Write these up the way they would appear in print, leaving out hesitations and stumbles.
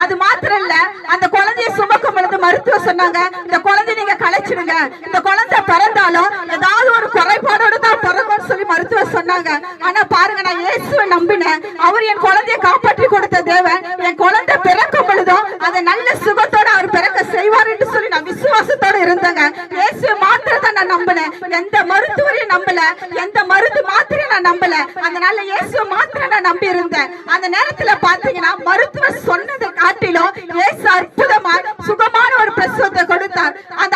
அது மாத்திரம் இல்ல, அந்த குழந்தைய சுமக்கும் பொழுது மருத்துவர் சொன்னாங்க, இந்த குழந்தைய நீங்க கலைச்சிடுங்க, இந்த குழந்தை பிறந்தாலும் ஏதாவது ஒரு குறைபாடோட தான் பிறகும்னு சொல்லி மருத்துவர் சொன்னாங்க. ஆனா பாருங்க, நான் இயேசுவை நம்பினேன். அவர் என் குழந்தைய காப்பாற்றி கொடுத்த தேவன். என் குழந்தை பிறக்கும் பொழுதும் அதை நல்ல சுகத்தோட அவர் பிறக்க செய்வார் என்று சொல்லி நான் விசுவாசத்தோட இருந்தேங்க. இயேசுவை மாத்திரத்தை நான் நம்பினேன், எந்த மருத்துவரையும் நம்பல, எந்த மருந்து மாத்திரையும் நான் நம்பல. அதனால இயேசுவை மாத்திரம் நான் நம்பி இருந்தேன். அந்த நேரத்துல பாத்தீங்கன்னா மருத்துவர் சொன்னதை காட்டிலும் இயேசு அற்புதமா சுகமான ஒரு பிரசவத்தை கொடுத்தார். அந்த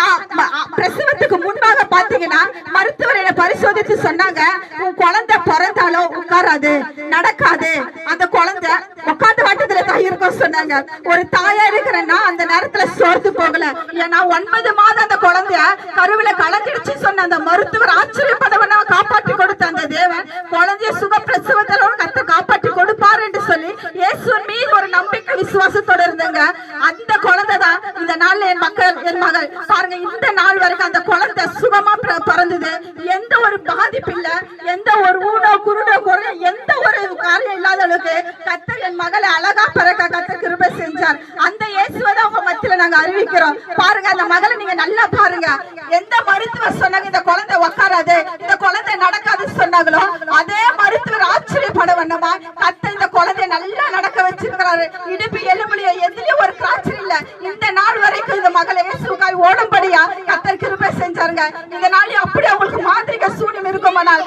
பிரசவத்துக்கு முன்பாக பாத்தீங்கன்னா மருத்துவர் என்னை பரிசோதித்து சொன்னாங்க, உன் குழந்தை பிறந்தாலும் உட்காராது, நடக்காது, அந்த குழந்தை உட்காந்து வாட்டத்துல தான் இருக்கும் சொன்னாங்க. ஒரு தாயா இருக்கிறேன்னா அந்த நேரத்துல சோர்ந்து போகல. ஏன்னா 9 மாதம் அந்த குழந்தைய கருவில கலந்துடுச்சு சொன்ன அந்த மருத்துவர் ஆச்சரியப்படவனா காப்பாற்றி கொடுத்த அந்த தேவன் குழந்தைய சுக பிரசவத்தோட கத்த காப்பாற்றி கொடுப்பார் என்று சொல்லி இயேசுவின் மீது ஒரு நம்பிக்கை விசுவாசத்தோட இருந்தாங்க. அந்த குழந்தை தான் இந்த நாள்ல என் மகள் பாருங்க, இந்த நாள் வரைக்கும் அந்த குழந்தை சுகமா பிறந்தது. எந்த ஒரு பாதிப்பு இல்ல, எந்த ஒரு ஊடோ குருடோ குறை, எந்த ஒரு காரியம் இல்லாத அளவுக்கு கத்தர் என் மகளை அழகா பிறக்க கத்தர் கிருபை செஞ்சார். அந்த இயேசுவை தான் உங்க மத்தியில நாங்க அறிவிக்கிறோம். பாருங்க, அந்த மகளை நீங்க நல்லா பாருங்க. எந்த மருத்துவர் சொன்னாங்க இந்த குழந்தை உட்காராது, இந்த குழந்தை நடக்காது சொன்னாங்களோ, அதே மருத்துவர் ஆச்சரியப்பட வண்ணமா கத்தர் இந்த குழந்தைய நல்லா நடக்க வச்சிருக்கிறாரு. இடுப்பு எலும்புலிய எதுலயும் ஒரு காய்ச்சல் இல்ல. இந்த நாள் வரைக்கும் இந்த மகளை இயேசுக்காய் ஓடும்படியா கத்தர் கிருபை செஞ்சாருங்க. இந்த நாள் அப்படி அவங்களுக்கு மாந்திரிக சூனியம் இருக்குமானால்